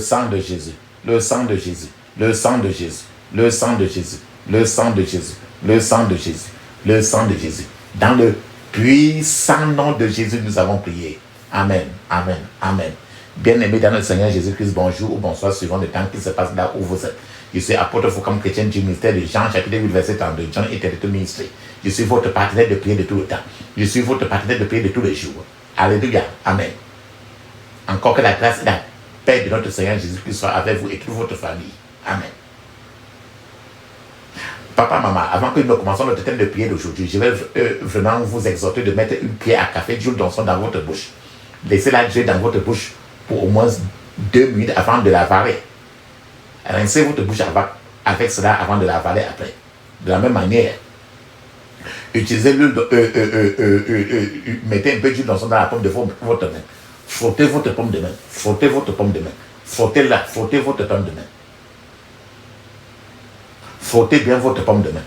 sang de Jésus, le sang de Jésus, le sang de Jésus, le sang de Jésus, le sang de Jésus, le sang de Jésus, le sang de Jésus. Dans le puissant nom de Jésus, nous avons prié. Amen, amen, amen. Bien-aimés dans le Seigneur Jésus-Christ, bonjour ou bonsoir, suivant le temps qui se passe là où vous êtes. Je suis apôtre Foucault chrétien du ministère de Jean, chapitre 8, verset 32, Jean et Territoire Ministry. Je suis votre partenaire de prière de tout le temps. Je suis votre partenaire de prière de tous les jours. Alléluia, amen. Encore que la grâce et la paix de notre Seigneur Jésus-Christ soit avec vous et toute votre famille. Amen. Papa, maman, avant que nous commencions notre thème de prière d'aujourd'hui, je vais vraiment vous exhorter de mettre une cuillère à café d'huile d'onction dans votre bouche. Laissez-la jouer dans votre bouche pour au moins 2 minutes avant de l'avaler. Rincez votre bouche avec cela avant de l'avaler après. De la même manière, utilisez l'huile, mettez un peu d'huile d'onction dans la paume de votre main. Frottez votre paume de main. Frottez votre paume de main. Frottez-la. Frottez votre paume de main. Frottez bien votre paume de main.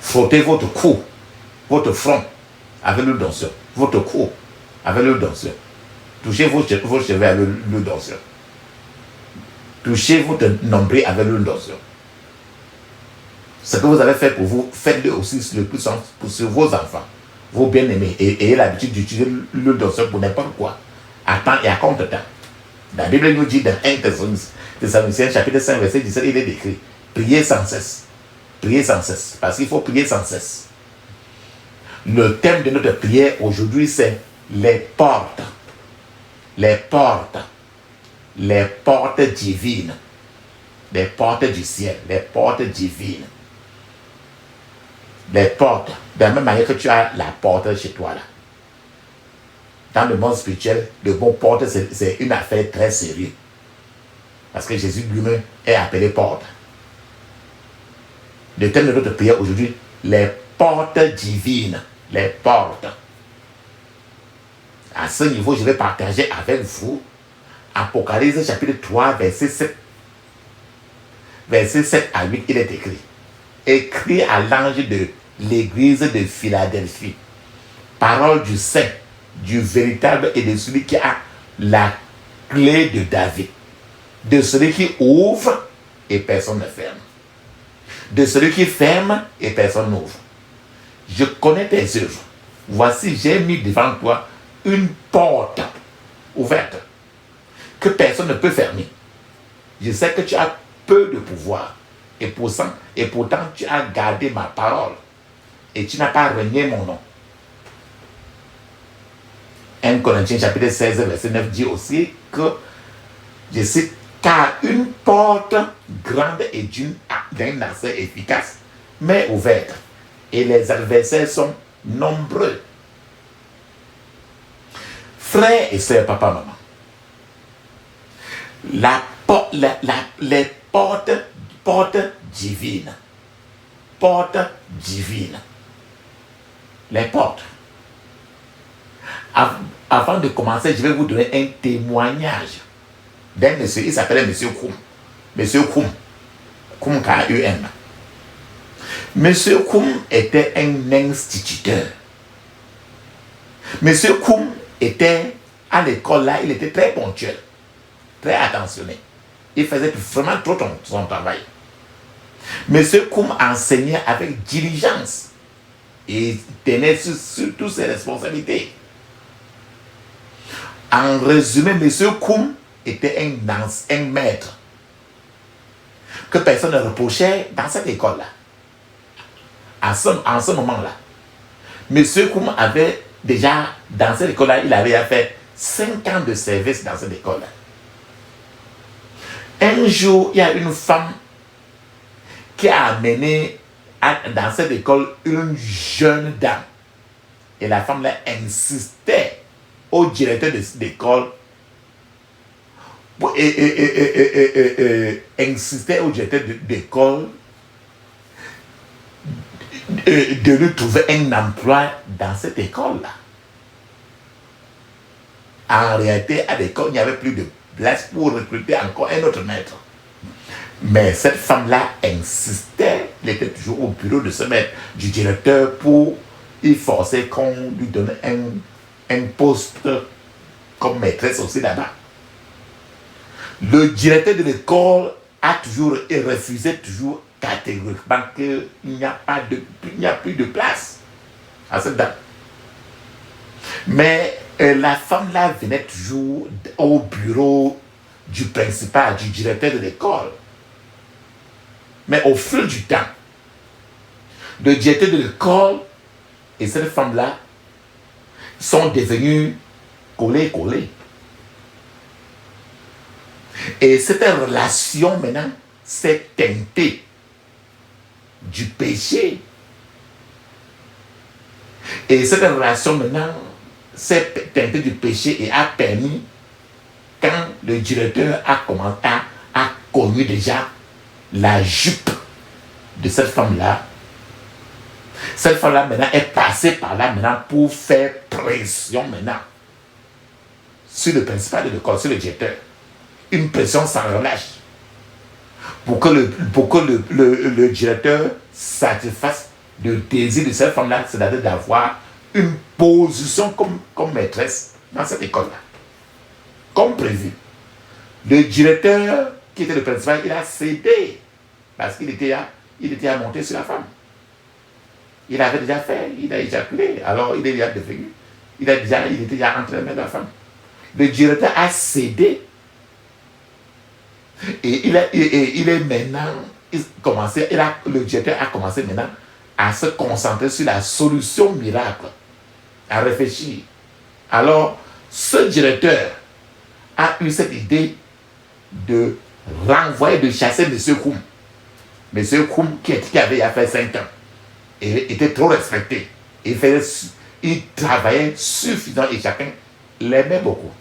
Frottez votre cou, votre front avec l'huile d'onction. Votre cou avec l'huile d'onction. Touchez vos cheveux avec l'huile d'onction. Touchez votre nombril avec l'huile d'onction. Ce que vous avez fait pour vous, faites-le aussi le plus simple pour vos enfants, vos bien-aimés, et ayez l'habitude d'utiliser l'huile d'onction pour n'importe quoi, à temps et à contre-temps. La Bible nous dit dans 1 Thessaloniciens chapitre 5 verset 17, il est écrit, priez sans cesse. Priez sans cesse, parce qu'il faut prier sans cesse. Le thème de notre prière aujourd'hui, c'est les portes. Les portes. Les portes divines. Les portes du ciel. Les portes divines. Les portes. De la même manière que tu as la porte chez toi là. Dans le monde spirituel, le mot porte, c'est une affaire très sérieuse. Parce que Jésus lui-même est appelé porte. Le thème de notre prière aujourd'hui, les portes divines. Les portes. À ce niveau, je vais partager avec vous Apocalypse chapitre 3, verset 7. Verset 7 à 8, il est écrit. Écrit à l'ange de l'église de Philadelphie. Parole du saint, du véritable et de celui qui a la clé de David. De celui qui ouvre et personne ne ferme. De celui qui ferme et personne n'ouvre. Je connais tes œuvres. Voici, j'ai mis devant toi une porte ouverte que personne ne peut fermer. Je sais que tu as peu de pouvoir et pourtant tu as gardé ma parole et tu n'as pas renié mon nom. 1 Corinthiens chapitre 16 verset 9 dit aussi que, je cite, car une porte grande et d'un accès efficace mais ouverte et les adversaires sont nombreux. Frères et sœurs, papa, maman, les portes divines. Portes divines. Les portes. Avant de commencer, je vais vous donner un témoignage d'un monsieur, il s'appelait monsieur Koum. Monsieur Koum. Koum K-U-M. Monsieur Koum était un instituteur. Monsieur Koum était à l'école là, il était très ponctuel, très attentionné. Il faisait vraiment trop son travail. Monsieur Koum enseignait avec diligence et tenait sur toutes ses responsabilités. En résumé, monsieur Koum était un maître que personne ne reprochait dans cette école-là. En ce moment-là, monsieur Koum avait déjà, dans cette école-là, il avait fait 5 ans de service dans cette école-là. Un jour, il y a une femme qui a amené dans cette école une jeune dame. Et la femme-là insistait au directeur de l'école insistait au directeur d'école de lui trouver un emploi dans cette école-là. En réalité, à l'école, il n'y avait plus de place pour recruter encore un autre maître. Mais cette femme-là insistait, elle était toujours au bureau de ce maître, du directeur, pour y forcer qu'on lui donne un poste comme maîtresse aussi là-bas. Le directeur de l'école a toujours refusé catégoriquement qu'il n'y a plus de place à cette dame. Mais la femme là venait toujours au bureau du principal, du directeur de l'école. Mais au fil du temps, le directeur de l'école et cette femme-là sont devenus collés. Et cette relation maintenant s'est teintée du péché. Et cette relation maintenant s'est teintée du péché et a permis, quand le directeur a connu déjà la jupe de cette femme-là maintenant est passée par là maintenant pour faire pression maintenant sur le principal de l'école, sur le directeur. Une pression sans relâche pour que le directeur satisfasse le désir de cette femme-là, c'est-à-dire d'avoir une position comme maîtresse dans cette école-là. Comme prévu. Le directeur, qui était le principal, il a cédé parce qu'il était à monter sur la femme. Il avait déjà fait, il a éjaculé, alors il est déjà devenu, il était déjà entre les mains de la femme. Le directeur a cédé et le directeur a commencé maintenant à se concentrer sur la solution miracle, à réfléchir. Alors, ce directeur a eu cette idée de renvoyer, de chasser M. Koum. M. Koum qui avait fait 5 ans et était trop respecté. Il travaillait suffisamment et chacun l'aimait beaucoup.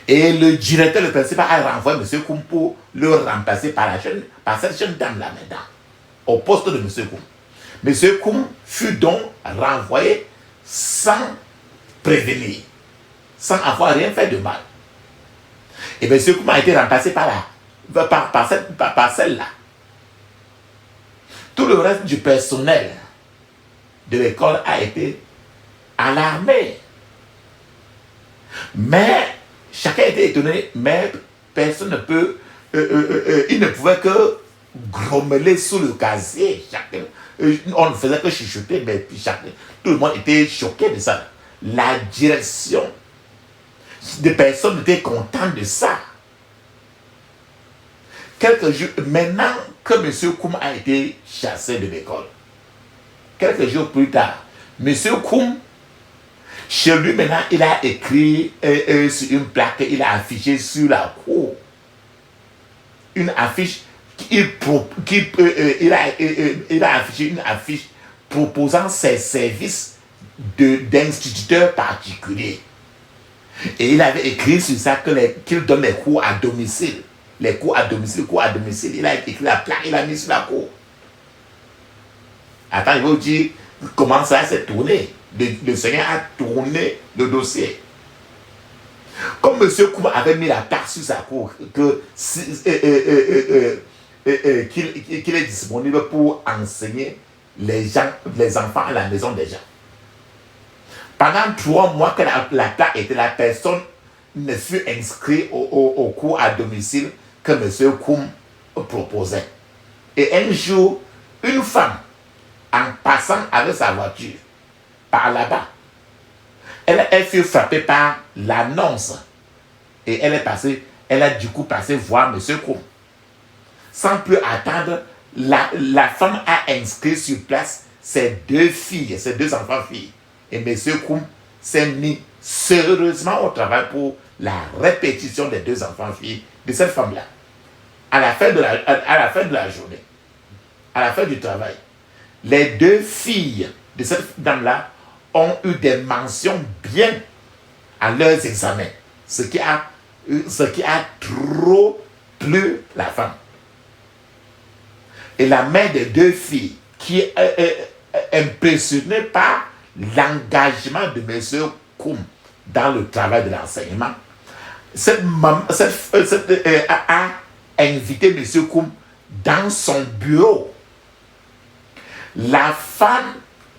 Et le directeur, le principal, a renvoyé M. Koum pour le remplacer par cette jeune dame-là maintenant, au poste de M. Koum. M. Koum fut donc renvoyé sans prévenir, sans avoir rien fait de mal. Et M. Koum a été remplacé par celle-là. Tout le reste du personnel de l'école a été alarmé. Mais chacun était étonné, mais personne ne peut... il ne pouvait que grommeler sous le casier. On ne faisait que chuchoter, mais tout le monde était choqué de ça. La direction des personnes étaient contentes de ça. Quelques jours, maintenant que M. Koum a été chassé de l'école, quelques jours plus tard, M. Koum, chez lui maintenant, il a écrit sur une plaque, il a affiché sur la cour une affiche, il a affiché une affiche proposant ses services d'instituteur particulier. Et il avait écrit sur ça qu'il donne les cours à domicile. Les cours à domicile, il a écrit la plaque, il a mis sur la cour. Attends, il va vous dire comment ça s'est tourné. Le Seigneur a tourné le dossier. Comme M. Koum avait mis la plaque sur sa cour, qu'il est disponible pour enseigner les enfants à la maison des gens. Pendant 3 mois que la plaque était là, personne ne fut inscrit au cours à domicile que M. Koum proposait. Et un jour, une femme, en passant avec sa voiture, par là-bas, elle fut frappée par l'annonce. Et elle a du coup passé voir M. Koum. Sans plus attendre, la femme a inscrit sur place ses 2 filles, ses 2 enfants-filles. Et M. Koum s'est mis sérieusement au travail pour la répétition des 2 enfants-filles de cette femme-là. À la fin de la journée, à la fin du travail, les 2 filles de cette dame-là ont eu des mentions bien à leurs examens, ce qui a trop plu la femme. Et la mère des 2 filles, qui est impressionnée par l'engagement de M. Koum dans le travail de l'enseignement, a invité M. Koum dans son bureau. La femme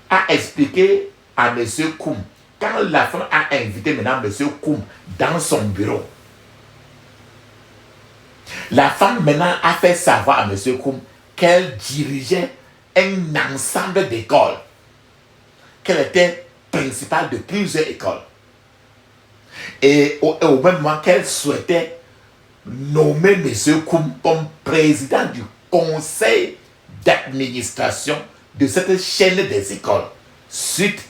a expliqué à M. Koum, quand la femme a invité maintenant M. Koum dans son bureau, La femme maintenant a fait savoir à M. Koum qu'elle dirigeait un ensemble d'écoles, qu'elle était principale de plusieurs écoles. Et au même moment qu'elle souhaitait nommer M. Koum comme président du conseil d'administration de cette chaîne des écoles, suite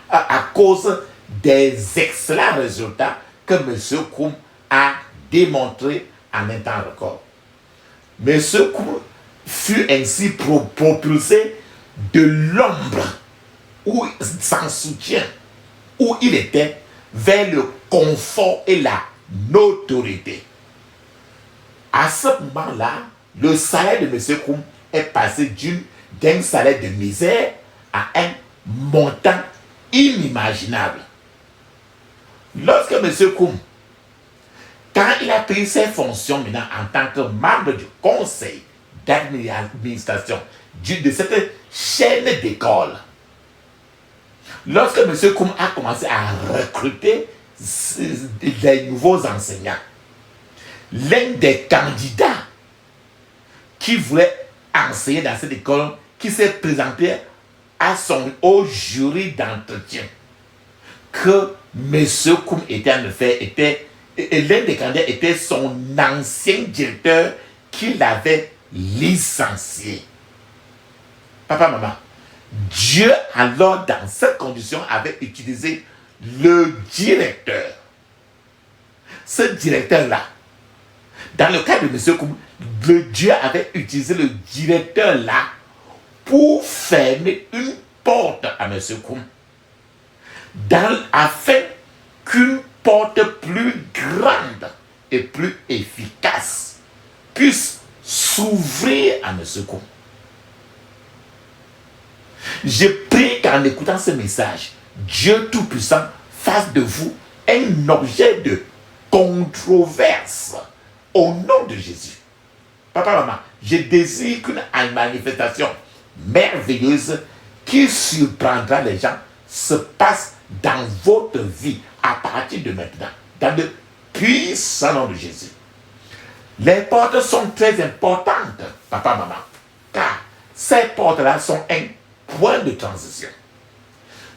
à cause des excellents résultats que M. Koum a démontrés en un temps record. M. Koum fut ainsi propulsé de l'ombre où sans soutien, où il était, vers le confort et la notoriété. À ce moment-là, le salaire de M. Koum est passé d'un salaire de misère à un montant inimaginable. Lorsque M. Koum, quand il a pris ses fonctions maintenant en tant que membre du conseil d'administration de cette chaîne d'écoles, lorsque M. Koum a commencé à recruter les nouveaux enseignants, l'un des candidats qui voulait enseigner dans cette école, qui s'est présenté au jury d'entretien, que M. Koum était en effet, l'un des candidats était son ancien directeur qui l'avait licencié. Papa, maman, Dieu alors dans cette condition avait utilisé le directeur. Ce directeur-là, dans le cas de M. Koum, Dieu avait utilisé le directeur-là pour fermer une porte à M. Koum, afin qu'une porte plus grande et plus efficace puisse s'ouvrir à M. Koum. Je prie qu'en écoutant ce message, Dieu Tout-Puissant fasse de vous un objet de controverse au nom de Jésus. Papa, maman, je désire qu'une manifestation merveilleuse qui surprendra les gens se passe dans votre vie à partir de maintenant, dans le puissant nom de Jésus. Les portes sont très importantes, papa, maman, car ces portes-là sont un point de transition.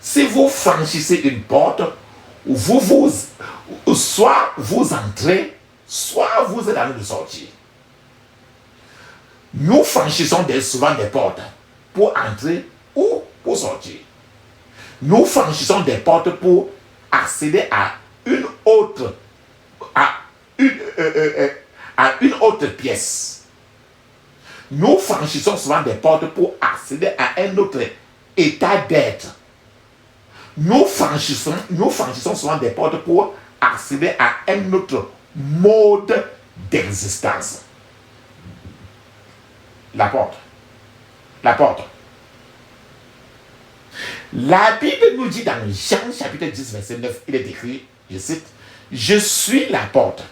Si vous franchissez une porte, soit vous entrez, soit vous êtes en train de sortir. Nous franchissons souvent des portes pour entrer ou pour sortir. Nous franchissons des portes pour accéder à une autre pièce. Nous franchissons souvent des portes pour accéder à un autre état d'être. Nous franchissons souvent des portes pour accéder à un autre mode d'existence. La porte. La Bible nous dit dans Jean chapitre 10, verset 9, il est écrit, je cite, « Je suis la porte.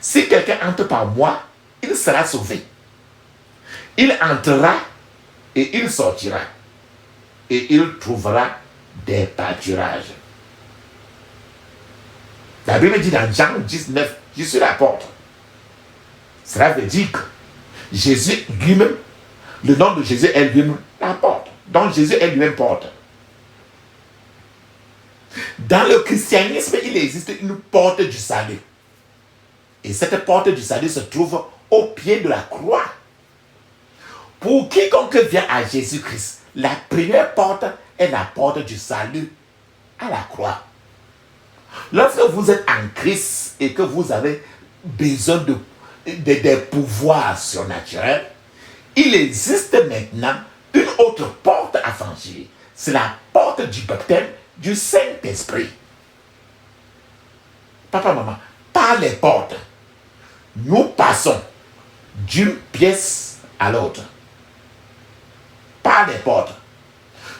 Si quelqu'un entre par moi, il sera sauvé. Il entrera et il sortira. Et il trouvera des pâturages. » La Bible dit dans Jean 19, « Je suis la porte. » Cela veut dire que Jésus lui-même, le nom de Jésus est lui-même la porte. Donc Jésus est lui-même porte. Dans le christianisme, il existe une porte du salut. Et cette porte du salut se trouve au pied de la croix. Pour quiconque vient à Jésus-Christ, la première porte est la porte du salut à la croix. Lorsque vous êtes en Christ et que vous avez besoin des pouvoirs surnaturels, il existe maintenant une autre porte à franchir. C'est la porte du baptême du Saint-Esprit. Papa, maman, par les portes, nous passons d'une pièce à l'autre. Par les portes,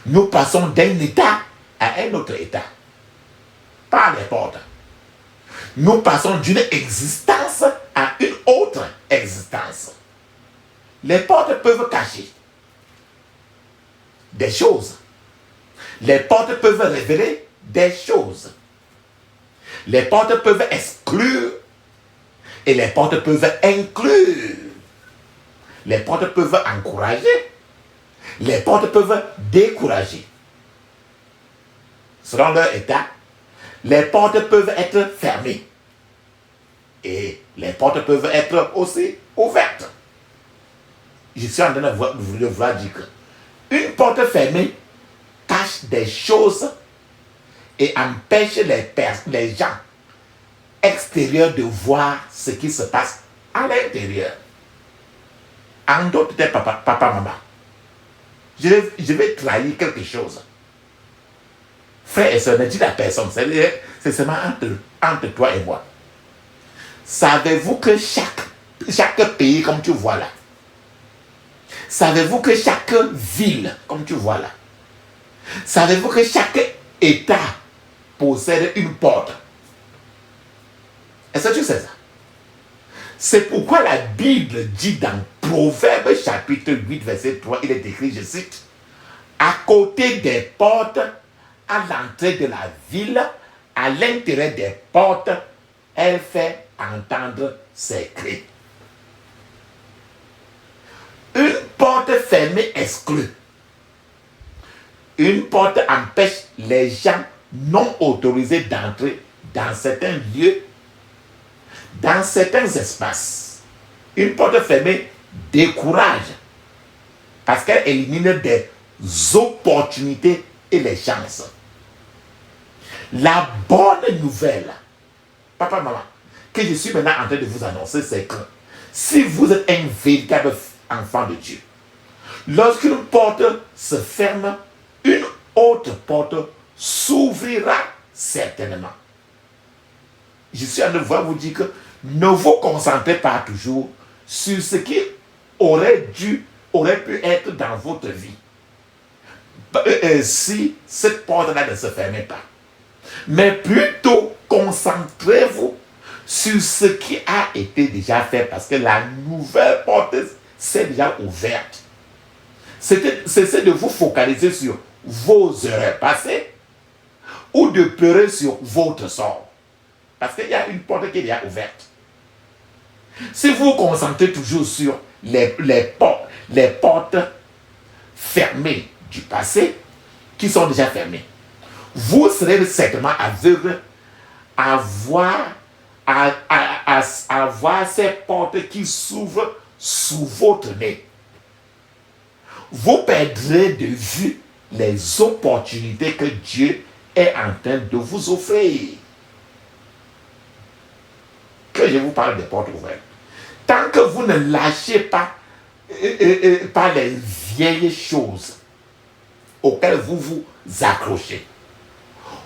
nous passons d'un état à un autre état. Par les portes, nous passons d'une existence à une autre existence. Les portes peuvent cacher des choses. Les portes peuvent révéler des choses. Les portes peuvent exclure Et les portes peuvent inclure. Les portes peuvent encourager. Les portes peuvent décourager. Selon leur état, les portes peuvent être fermées. Et les portes peuvent être aussi ouvertes. Je suis en train de vouloir dire qu'une porte fermée cache des choses et empêche les gens extérieurs de voir ce qui se passe à l'intérieur. En d'autres termes, papa, maman, je vais trahir quelque chose. Frère et soeur, ne dis à personne, c'est seulement entre toi et moi. Savez-vous que chaque pays, comme tu vois là, savez-vous que chaque ville, comme tu vois là, savez-vous que chaque État possède une porte? Est-ce que tu sais ça? C'est pourquoi la Bible dit dans Proverbe chapitre 8, verset 3, il est écrit, je cite, à côté des portes, à l'entrée de la ville, à l'intérieur des portes, elle fait entendre ses cris. Une porte fermée exclut. Une porte empêche les gens non autorisés d'entrer dans certains lieux, dans certains espaces. Une porte fermée décourage parce qu'elle élimine des opportunités et les chances. La bonne nouvelle, papa, maman, que je suis maintenant en train de vous annoncer, c'est que si vous êtes un véritable enfant de Dieu, lorsqu'une porte se ferme, une autre porte s'ouvrira certainement. Je suis en train de vous dire que ne vous concentrez pas toujours sur ce qui aurait pu être dans votre vie si cette porte-là ne se fermait pas. Mais plutôt concentrez-vous sur ce qui a été déjà fait parce que la nouvelle porte s'est déjà ouverte. Cessez de vous focaliser sur vos erreurs passées ou de pleurer sur votre sort. Parce qu'il y a une porte qui est déjà ouverte. Si vous vous concentrez toujours sur les portes fermées du passé, qui sont déjà fermées, vous serez certainement aveugle à voir ces portes qui s'ouvrent sous votre nez. Vous perdrez de vue les opportunités que Dieu est en train de vous offrir. Que je vous parle des portes ouvertes. Tant que vous ne lâchez pas les vieilles choses auxquelles vous vous accrochez,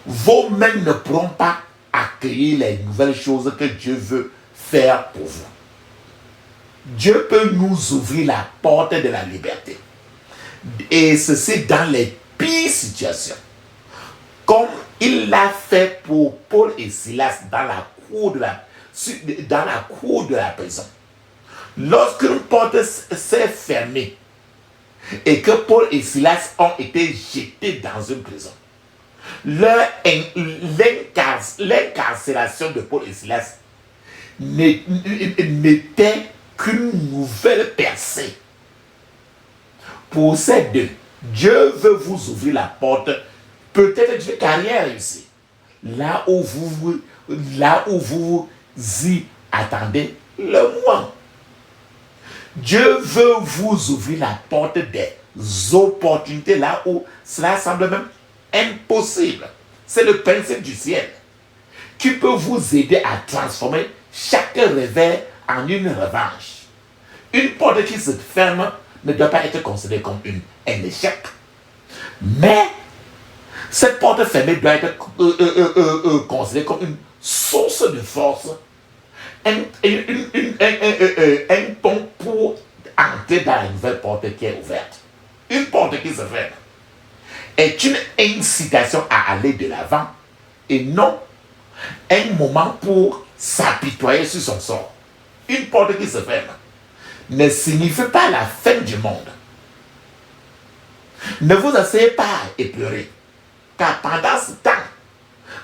vos mains ne pourront pas accueillir les nouvelles choses que Dieu veut faire pour vous. Dieu peut nous ouvrir la porte de la liberté. Et ceci dans les pires situations. Comme il l'a fait pour Paul et Silas dans la cour de la prison. Lorsqu'une porte s'est fermée et que Paul et Silas ont été jetés dans une prison, l'incarcération de Paul et Silas n'était qu'une nouvelle percée. Pour ces deux, Dieu veut vous ouvrir la porte, peut-être d'une carrière ici, là où vous y attendez le moins. Dieu veut vous ouvrir la porte des opportunités là où cela semble même impossible. C'est le principe du ciel qui peut vous aider à transformer chaque revers en une revanche. Une porte qui se ferme ne doit pas être considérée comme un échec. Mais cette porte fermée doit être considérée comme une source de force, un pont pour entrer dans la nouvelle porte qui est ouverte. Une porte qui se ferme est une incitation à aller de l'avant et non un moment pour s'apitoyer sur son sort. Une porte qui se ferme ne signifie pas la fin du monde. Ne vous asseyez pas et pleurez, car pendant ce temps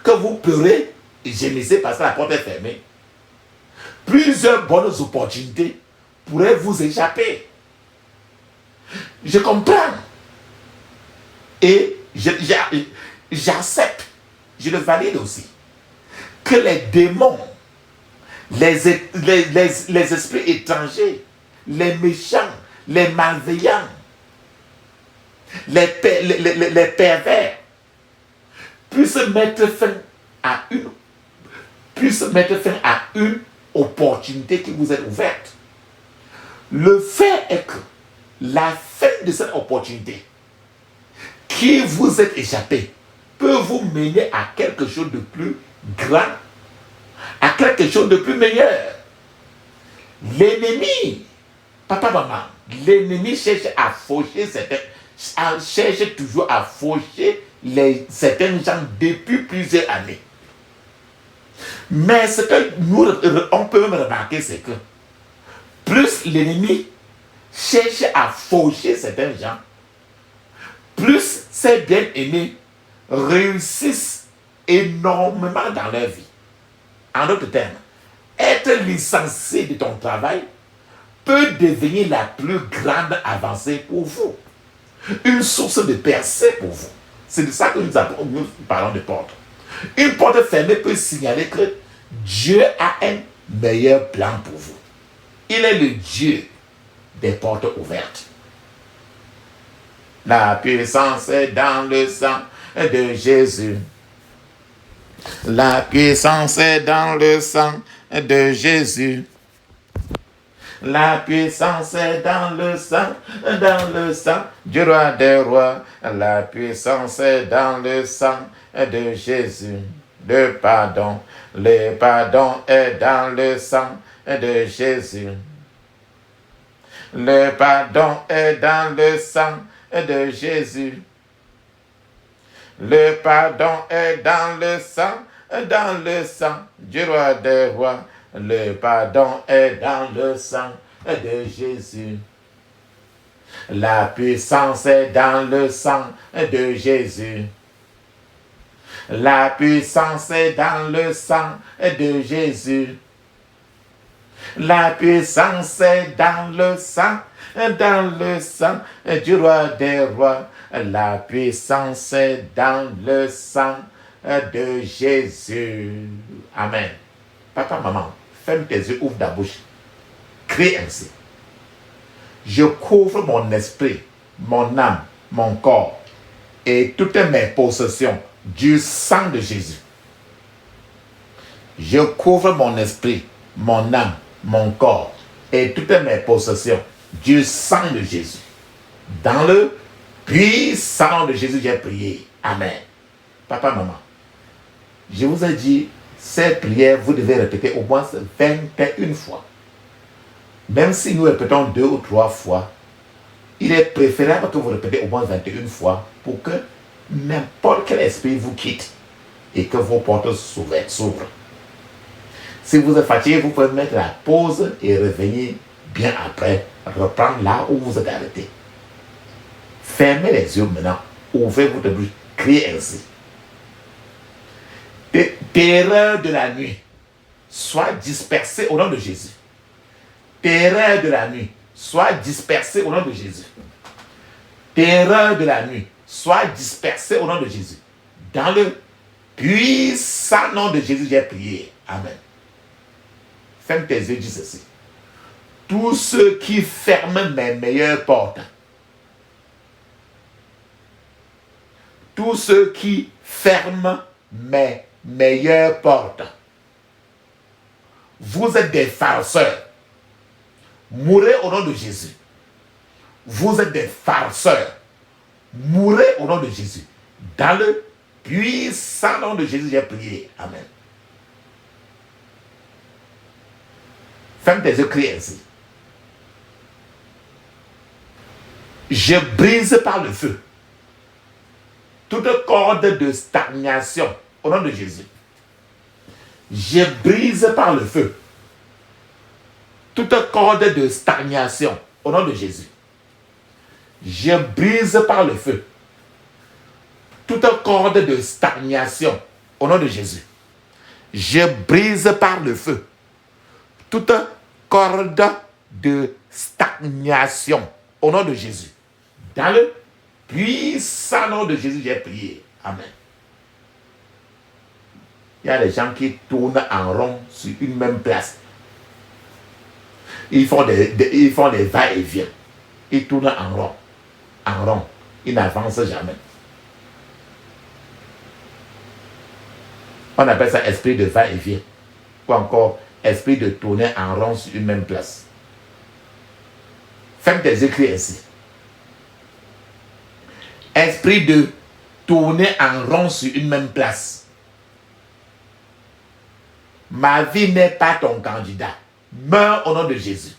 que vous pleurez et gémissez parce que la porte est fermée, plusieurs bonnes opportunités pourraient vous échapper. Je comprends. Et j'accepte, je le valide aussi, que les démons, les esprits étrangers, les méchants, les malveillants, les pervers puissent mettre fin à une opportunité qui vous est ouverte. Le fait est que la fin de cette opportunité qui vous est échappée peut vous mener à quelque chose de plus grand, à quelque chose de plus meilleur. L'ennemi, papa, maman, l'ennemi cherche à faucher cherche toujours à faucher certains gens depuis plusieurs années. Mais ce que on peut même remarquer, c'est que plus l'ennemi cherche à faucher certains gens, plus ces bien-aimés réussissent énormément dans leur vie. En d'autres termes, être licencié de ton travail peut devenir la plus grande avancée pour vous. Une source de percée pour vous. C'est de ça que nous parlons de porte. Une porte fermée peut signaler que Dieu a un meilleur plan pour vous. Il est le Dieu des portes ouvertes. La puissance est dans le sang de Jésus. La puissance est dans le sang de Jésus. La puissance est dans le sang du roi des rois. La puissance est dans le sang de Jésus. Le pardon est dans le sang de Jésus. Le pardon est dans le sang de Jésus. Le pardon est dans le sang du roi des rois. Le pardon est dans le sang de Jésus. La puissance est dans le sang de Jésus. La puissance est dans le sang de Jésus. La puissance est dans le sang du roi des rois. La puissance est dans le sang de Jésus. Amen. Papa, maman, ferme tes yeux, ouvre ta bouche. Crie ainsi. Je couvre mon esprit, mon âme, mon corps et toutes mes possessions du sang de Jésus. Je couvre mon esprit, mon âme, mon corps et toutes mes possessions du sang de Jésus. Dans le puissant nom de Jésus, j'ai prié. Amen. Papa, maman, je vous ai dit, ces prières, vous devez répéter au moins 21 fois. Même si nous répétons 2 ou 3 fois, il est préférable que vous répétez au moins 21 fois pour que n'importe quel esprit vous quitte et que vos portes s'ouvrent. Si vous êtes fatigué, vous pouvez mettre la pause et revenir bien après, reprendre là où vous êtes arrêté. Fermez les yeux maintenant, ouvrez votre bouche, criez ainsi. Terreur de la nuit, sois dispersé au nom de Jésus. Terreur de la nuit, sois dispersé au nom de Jésus. Terreur de la nuit, sois dispersé au nom de Jésus. Dans le puissant nom de Jésus, j'ai prié. Amen. Ferme tes yeux, dis ceci. Tous ceux qui ferment mes meilleures portes, tous ceux qui ferment mes meilleures portes, vous êtes des farceurs. Mourrez au nom de Jésus. Vous êtes des farceurs. Mourrez au nom de Jésus. Dans le puissant nom de Jésus, j'ai prié. Amen. Ferme tes yeux, crie ainsi. Je brise par le feu toute corde de stagnation au nom de Jésus. Je brise par le feu toute corde de stagnation au nom de Jésus. Je brise par le feu toute corde de stagnation au nom de Jésus. Je brise par le feu toute corde de stagnation. Au nom de Jésus. Dans le puissant nom de Jésus, j'ai prié. Amen. Il y a des gens qui tournent en rond sur une même place. Ils font des va-et-vient. Ils tournent en rond. En rond. Ils n'avancent jamais. On appelle ça esprit de va-et-vient. Ou encore esprit de tourner en rond sur une même place. Faites des écrits ainsi. Esprit de tourner en rond sur une même place. Ma vie n'est pas ton candidat. Meurs au nom de Jésus.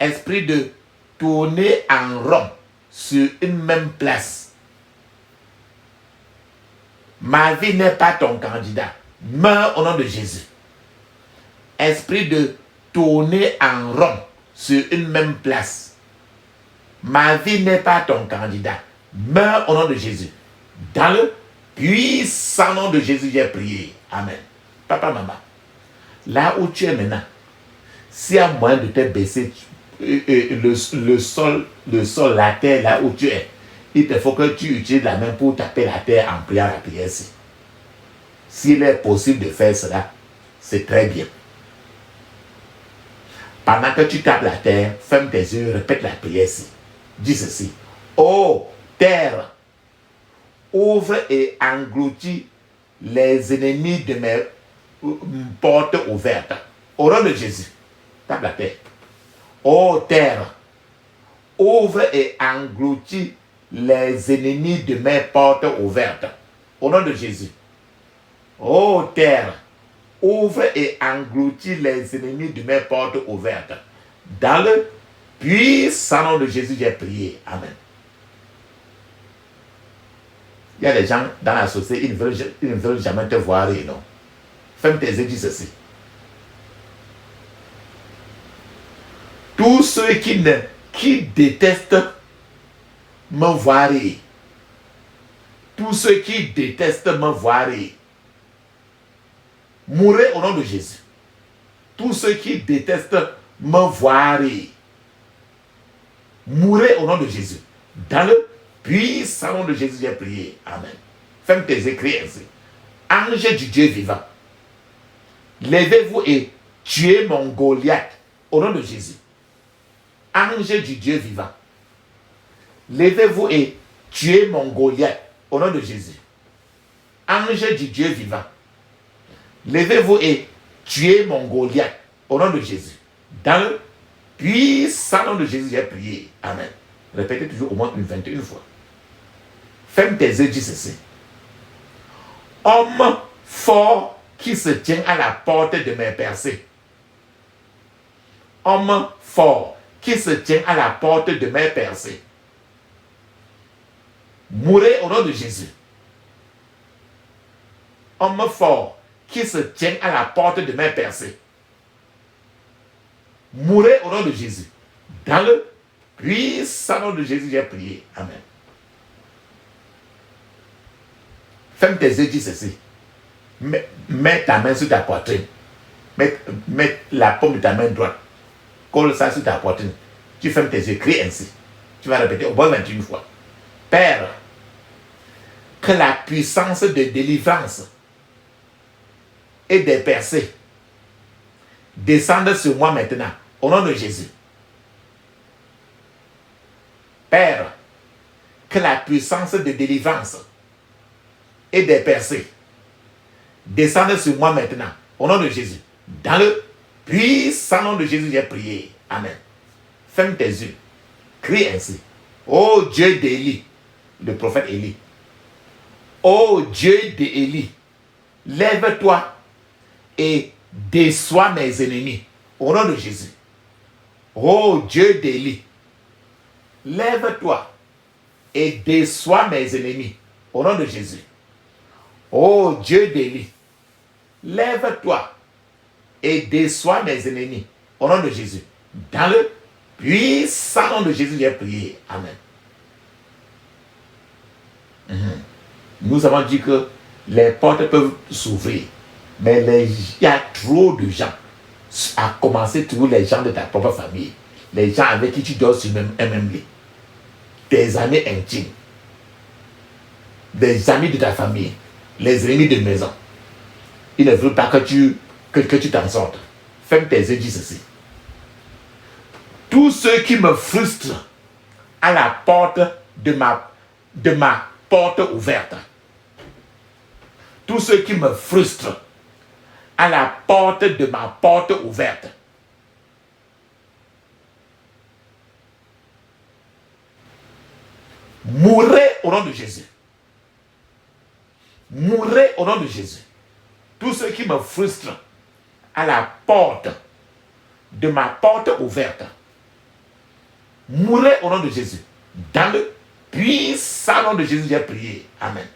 Esprit de tourner en rond sur une même place. Ma vie n'est pas ton candidat. Meurs au nom de Jésus. Esprit de tourner en rond sur une même place. Ma vie n'est pas ton candidat. Meurs au nom de Jésus. Dans le puissant nom de Jésus, j'ai prié. Amen. Papa, maman, là où tu es maintenant, s'il y a moyen de te baisser, le sol, la terre, là où tu es, il te faut que tu utilises la main pour taper la terre en priant la prière. S'il est possible de faire cela, c'est très bien. Pendant que tu tapes la terre, ferme tes yeux, répète la prière. Dis ceci. Ô terre, ouvre et engloutis les ennemis de mes portes ouvertes. Au nom de Jésus, tape la terre. Ô terre, ouvre et engloutis les ennemis de mes portes ouvertes. Au nom de Jésus. Ô terre, ouvre et engloutis les ennemis de mes portes ouvertes. Dans le puissant nom de Jésus, j'ai prié. Amen. Il y a des gens dans la société, ils ne veulent jamais te voir rire, non. Ferme tes yeux, dis ceci. Tous ceux qui détestent me voir rire. Tous ceux qui détestent me voir rire. Mourez au nom de Jésus. Tous ceux qui détestent me voir rire. Mourez au nom de Jésus. Dans le puissant nom de Jésus, j'ai prié. Amen. Ferme tes écrits ainsi. Ange du Dieu vivant, levez-vous et tuez mon Goliath au nom de Jésus. Ange du Dieu vivant, levez-vous et tuez mon Goliath au nom de Jésus. Ange du Dieu vivant, levez-vous et tuez mon Goliath au nom de Jésus. Dans le puissant nom de Jésus, j'ai prié. Amen. Répétez toujours au moins 21 fois. Ferme tes yeux, dis ceci. Homme fort qui se tient à la porte de mes percées. Homme fort qui se tient à la porte de mes percées. Mourez au nom de Jésus. Homme fort qui se tient à la porte de mes percées. Mourez au nom de Jésus. Dans le puissant nom de Jésus, j'ai prié. Amen. Ferme tes yeux, dis ceci. Mets ta main sur ta poitrine. Mets la paume de ta main droite. Colle ça sur ta poitrine. Tu fermes tes yeux, crie ainsi. Tu vas répéter au moins 21 fois. Père, que la puissance de délivrance et des percées descendent sur moi maintenant, au nom de Jésus. Père, que la puissance de délivrance et des percées descendent sur moi maintenant, au nom de Jésus. Dans le puissant nom de Jésus, j'ai prié. Amen. Ferme tes yeux. Crie ainsi. Ô Dieu d'Élie, le prophète Élie. Ô Dieu d'Élie, lève-toi et déçois mes ennemis, au nom de Jésus. Ô Dieu d'Élie, lève-toi et déçois mes ennemis, au nom de Jésus. Ô Dieu d'Élie, lève-toi et déçois mes ennemis, au nom de Jésus. Dans le puissant nom de Jésus, j'ai prié. Amen. Nous avons dit que les portes peuvent s'ouvrir, mais il y a trop de gens à commencer toujours les gens de ta propre famille, les gens avec qui tu dors sur un même lit, tes amis intimes, des amis de ta famille, les ennemis de maison. Il ne veut pas que tu t'en sortes. Ferme tes yeux, dis ceci. Tous ceux qui me frustrent à la porte de ma porte ouverte. Tous ceux qui me frustrent à la porte de ma porte ouverte. Mourrez au nom de Jésus. Mourrez au nom de Jésus. Tous ceux qui me frustrent à la porte de ma porte ouverte. Mourrez au nom de Jésus. Dans le puissant nom de Jésus, j'ai prié. Amen.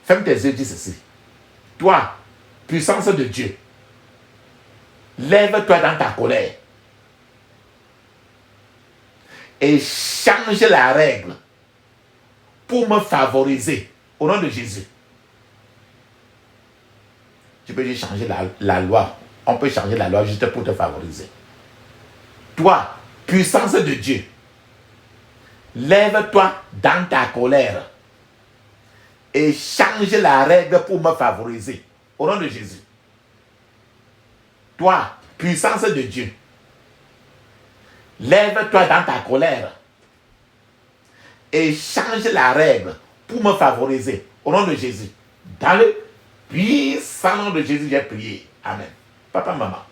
Ferme tes yeux, dis ceci. Toi, puissance de Dieu, lève-toi dans ta colère et change la règle pour me favoriser au nom de Jésus. Tu peux juste changer la loi. On peut changer la loi juste pour te favoriser. Toi, puissance de Dieu, lève-toi dans ta colère et change la règle pour me favoriser. Au nom de Jésus. Toi, puissance de Dieu, lève-toi dans ta colère et change la règle pour me favoriser. Au nom de Jésus. Dans le puissant nom de Jésus, j'ai prié. Amen. Papa, maman.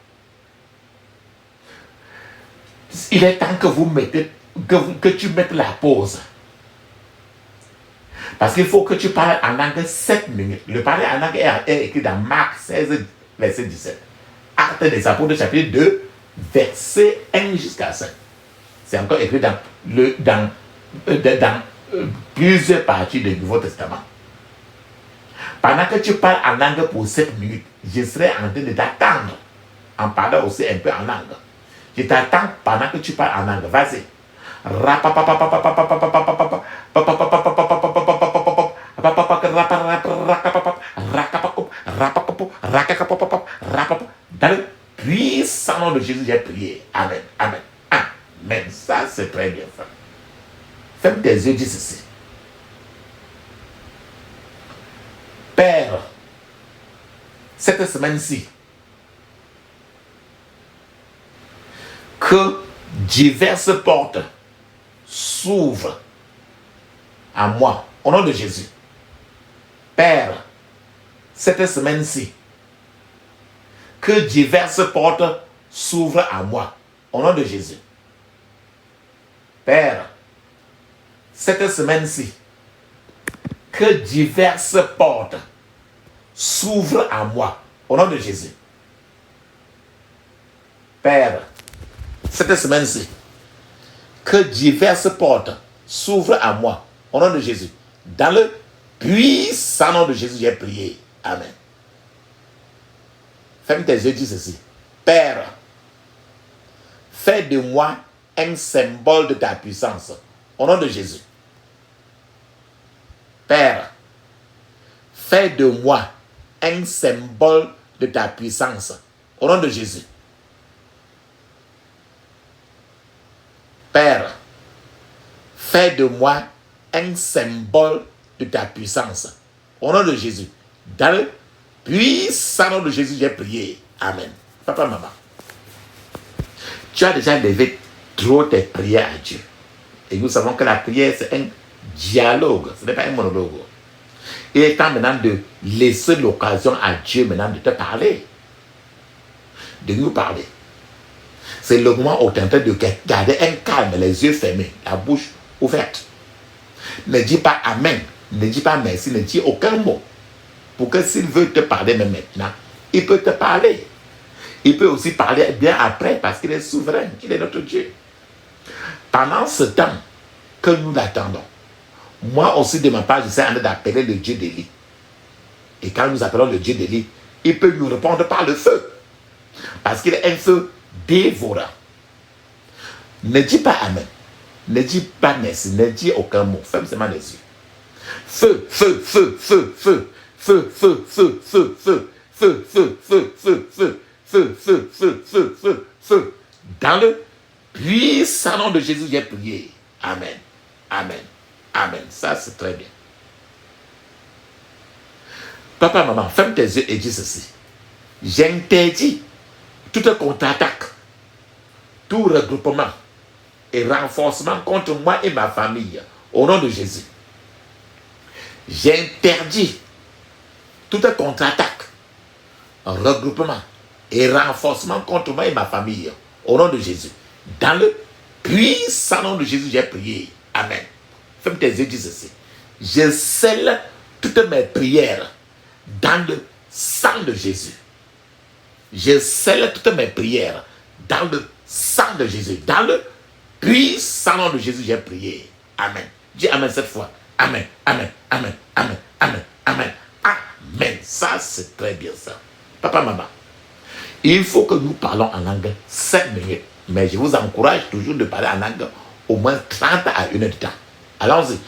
Il est temps que vous mettez, que tu mettes la pause. Parce qu'il faut que tu parles en langue 7 minutes. Le parler en langue est écrit dans Marc 16, verset 17. Actes des Apôtres, chapitre 2, verset 1 jusqu'à 5. C'est encore écrit dans plusieurs parties du Nouveau Testament. Pendant que tu parles en langue pour 7 minutes, je serai en train de t'attendre en parlant aussi un peu en langue. Je t'attends pendant que tu parles en langue. Vas-y. Dans le puissant nom de Jésus, j'ai prié. Amen. Amen. Amen. Ça, c'est très bien fait. Ferme tes yeux, dis ceci. Père, cette semaine-ci, que diverses portes s'ouvrent à moi, au nom de Jésus. Père, cette semaine-ci, que diverses portes s'ouvrent à moi, au nom de Jésus. Père, cette semaine-ci, que diverses portes s'ouvrent à moi, au nom de Jésus. Père, cette semaine-ci, que diverses portes s'ouvrent à moi, au nom de Jésus. Dans le puissant nom de Jésus, j'ai prié. Amen. Ferme tes yeux, dis ceci. Père, fais de moi un symbole de ta puissance, au nom de Jésus. Père, fais de moi un symbole de ta puissance, au nom de Jésus. Père, fais de moi un symbole de ta puissance, au nom de Jésus. Dans le puissant nom de Jésus, j'ai prié. Amen. Papa, maman, tu as déjà levé trop tes prières à Dieu. Et nous savons que la prière, c'est un dialogue, ce n'est pas un monologue. Il est temps maintenant de laisser l'occasion à Dieu maintenant de te parler, de nous parler. C'est le moment où tu es en train de garder un calme, les yeux fermés, la bouche ouverte. Ne dis pas Amen, ne dis pas merci, ne dis aucun mot. Pour que s'il veut te parler même maintenant, il peut te parler. Il peut aussi parler bien après parce qu'il est souverain, il est notre Dieu. Pendant ce temps que nous l'attendons, moi aussi de ma part, je suis en train d'appeler le Dieu d'Élie. Et quand nous appelons le Dieu d'Élie, il peut nous répondre par le feu. Parce qu'il est un feu dévorant. Ne dis pas Amen. Ne dis pas merci. Ne dis aucun mot. Ferme seulement les yeux. Feu, feu, feu, feu, feu, feu, feu, feu, feu, feu, feu, feu, feu, feu, feu. Dans le puissant nom de Jésus, j'ai prié. Amen. Amen. Amen. Ça, c'est très bien. Papa, maman, ferme tes yeux et dis ceci. J'interdis toute contre-attaque, tout regroupement et renforcement contre moi et ma famille, au nom de Jésus. J'interdis toute contre-attaque, regroupement et renforcement contre moi et ma famille, au nom de Jésus. Dans le puissant nom de Jésus, j'ai prié. Amen. Ferme tes yeux, dis ceci. Je scelle toutes mes prières dans le sang de Jésus. Je scelle toutes mes prières dans le sang de Jésus. Dans le puissant nom de Jésus, j'ai prié. Amen. Dis Amen cette fois. Amen, Amen, Amen, Amen, Amen, Amen, Amen. Ça, c'est très bien ça. Papa, maman, il faut que nous parlons en langue 5 minutes. Mais je vous encourage toujours de parler en langue au moins 30 à 1 heure de temps. Allons-y.